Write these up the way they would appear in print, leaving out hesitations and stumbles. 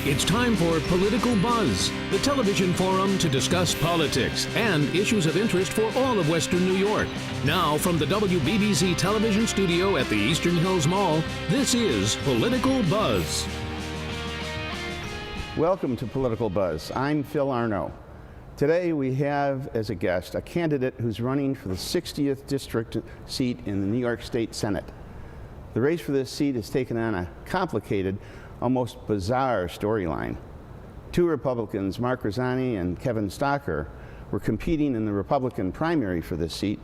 It's time for Political Buzz, the television forum to discuss politics and issues of interest for all of Western New York. Now, from the WBBZ television studio at the Eastern Hills Mall, this is Political Buzz. Welcome to Political Buzz. I'm Phil Arno. Today we have as a guest a candidate who's running for the 60th district seat in the New York State Senate. The race for this seat has taken on a complicated, almost bizarre storyline. Two Republicans, Mark Rosani and Kevin Stocker, were competing in the Republican primary for this seat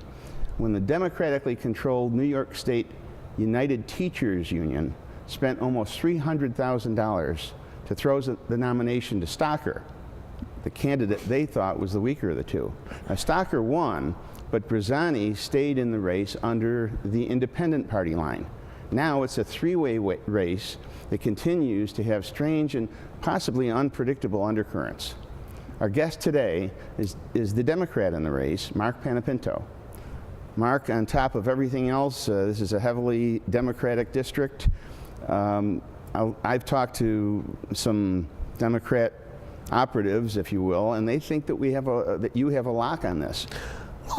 when the democratically controlled New York State United Teachers Union spent almost $300,000 to throw the nomination to Stocker, the candidate they thought was the weaker of the two. Now, Stocker won, but Rosani stayed in the race under the independent party line. Now it's a three-way race that continues to have strange and possibly unpredictable undercurrents. Our guest today is the Democrat in the race, Mark Panepinto. Mark, on top of everything else, this is a heavily Democratic district. I've talked to some Democrat operatives, if you will, and they think that that you have a lock on this.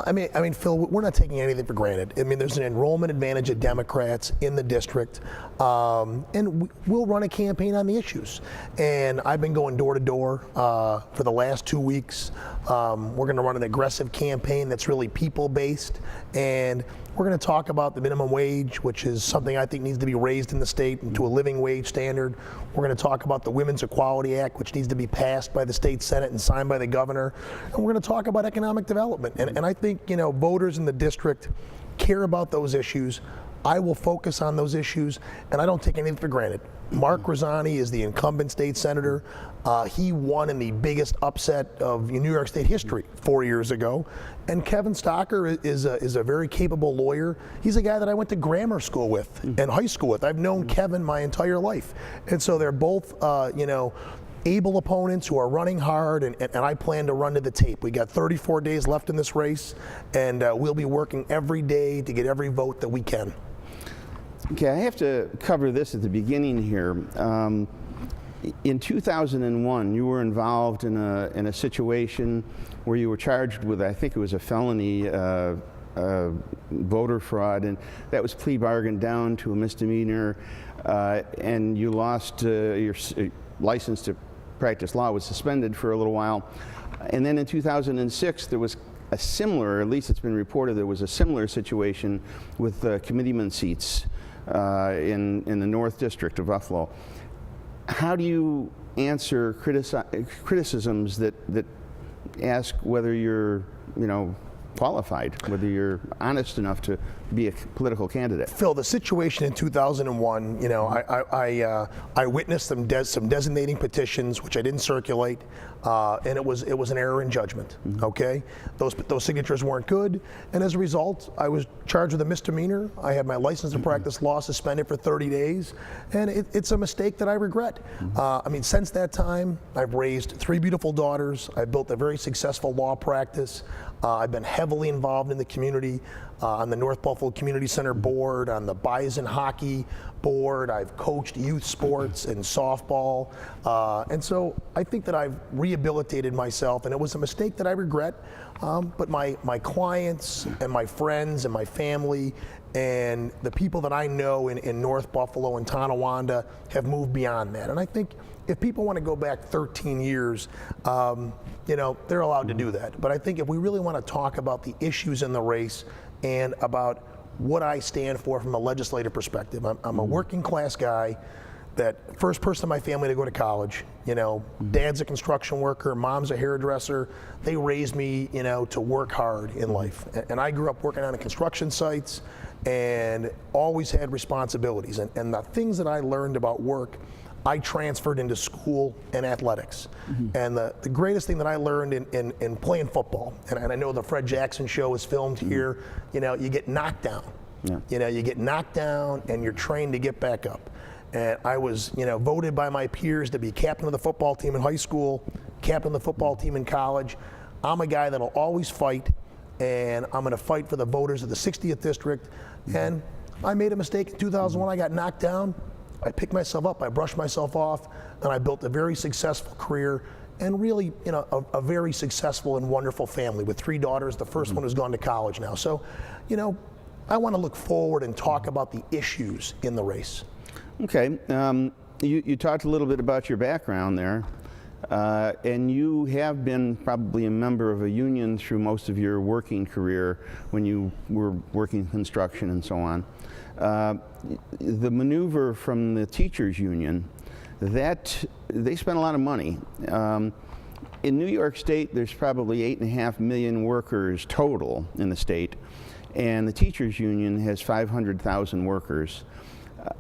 I mean, Phil, we're not taking anything for granted. I mean, there's an enrollment advantage of Democrats in the district, and we'll run a campaign on the issues. And I've been going door to door for the last 2 weeks. We're going to run an aggressive campaign that's really people-based, and we're going to talk about the minimum wage, which is something I think needs to be raised in the state into a living wage standard. We're going to talk about the Women's Equality Act, which needs to be passed by the state Senate and signed by the governor. And we're going to talk about economic development. And I think, you know, voters in the district care about those issues. I will focus on those issues, and I don't take anything for granted. Mark Rosani is the incumbent state senator. He won in the biggest upset of New York State history 4 years ago. And Kevin Stocker is a very capable lawyer. He's a guy that I went to grammar school with and high school with. I've known Kevin my entire life. And so they're both, able opponents who are running hard, and I plan to run to the tape. We got 34 days left in this race, and we'll be working every day to get every vote that we can. Okay, I have to cover this at the beginning here. In 2001, you were involved in a situation where you were charged with, I think it was a felony voter fraud, and that was plea bargained down to a misdemeanor, and you lost your license to practice law, was suspended for a little while. And then in 2006, there was a similar, at least it's been reported, there was a similar situation with committeeman seats in the North District of Buffalo. How do you answer criticisms that ask whether you're, qualified, whether you're honest enough to be a political candidate? Phil, the situation in 2001, I witnessed some designating petitions, which I didn't circulate, and it was an error in judgment. Okay, those signatures weren't good, and as a result, I was charged with a misdemeanor. I had my license to practice law suspended for 30 days, and it's a mistake that I regret. Since that time, I've raised 3 beautiful daughters. I've built a very successful law practice. I've been heavily involved in the community, on the North Buffalo Community Center board, on the Bison hockey board. I've coached youth sports and softball. And so I think that I've rehabilitated myself, and it was a mistake that I regret. But my clients and my friends and my family and the people that I know in North Buffalo and Tonawanda have moved beyond that. And I think if people want to go back 13 years, they're allowed to do that. But I think if we really want to talk about the issues in the race and about what I stand for from a legislative perspective, I'm a working class guy, that first person in my family to go to college. Dad's a construction worker, mom's a hairdresser. They raised me, to work hard in life. And I grew up working on the construction sites and always had responsibilities. And the things that I learned about work, I transferred into school and athletics. And the greatest thing that I learned in playing football, and I know the Fred Jackson show is filmed here, you get knocked down. Yeah. You get knocked down and you're trained to get back up. And I was, voted by my peers to be captain of the football team in high school, captain of the football team in college. I'm a guy that'll always fight, and I'm going to fight for the voters of the 60th district. And I made a mistake in 2001. I got knocked down. I picked myself up, I brushed myself off, and I built a very successful career and really, a very successful and wonderful family with 3 daughters. The first one has gone to college now. So, I want to look forward and talk about the issues in the race. Okay. You talked a little bit about your background there, and you have been probably a member of a union through most of your working career when you were working construction and so on. The maneuver from the teachers union, that they spend a lot of money. In New York State, there's probably 8.5 million workers total in the state, and the teachers union has 500,000 workers.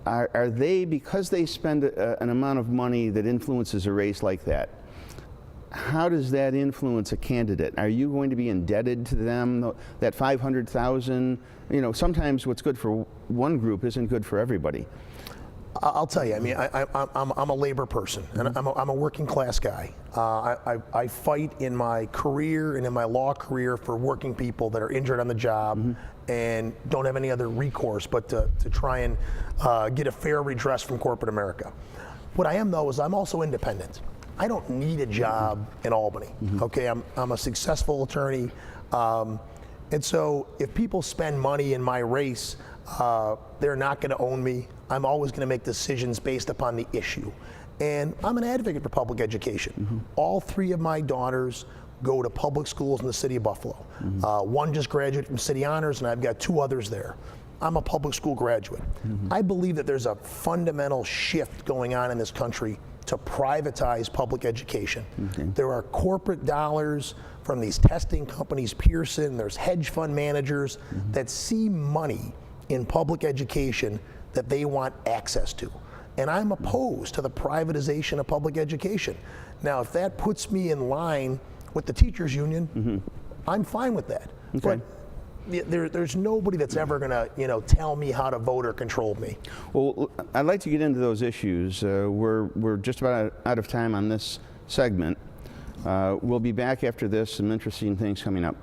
Are they, because they spend an amount of money that influences a race like that, how does that influence a candidate? Are you going to be indebted to them? That 500,000, sometimes what's good for one group isn't good for everybody. I'll tell you, I'm a labor person, and I'm a working class guy. I fight in my career and in my law career for working people that are injured on the job and don't have any other recourse but to try and get a fair redress from corporate America. What I am, though, is I'm also independent. I don't need a job in Albany. Okay, I'm a successful attorney, and so if people spend money in my race, they're not going to own me. I'm always going to make decisions based upon the issue. And I'm an advocate for public education. All 3 of my daughters go to public schools in the city of Buffalo. One just graduated from City Honors, and I've got 2 others there. I'm a public school graduate. I believe that there's a fundamental shift going on in this country to privatize public education. There are corporate dollars from these testing companies, Pearson, there's hedge fund managers that see money in public education that they want access to. And I'm opposed to the privatization of public education. Now, if that puts me in line with the teachers union, I'm fine with that. Okay. But there's nobody that's ever going to, tell me how to vote or control me. Well, I'd like to get into those issues. We're just about out of time on this segment. We'll be back after this. Some interesting things coming up.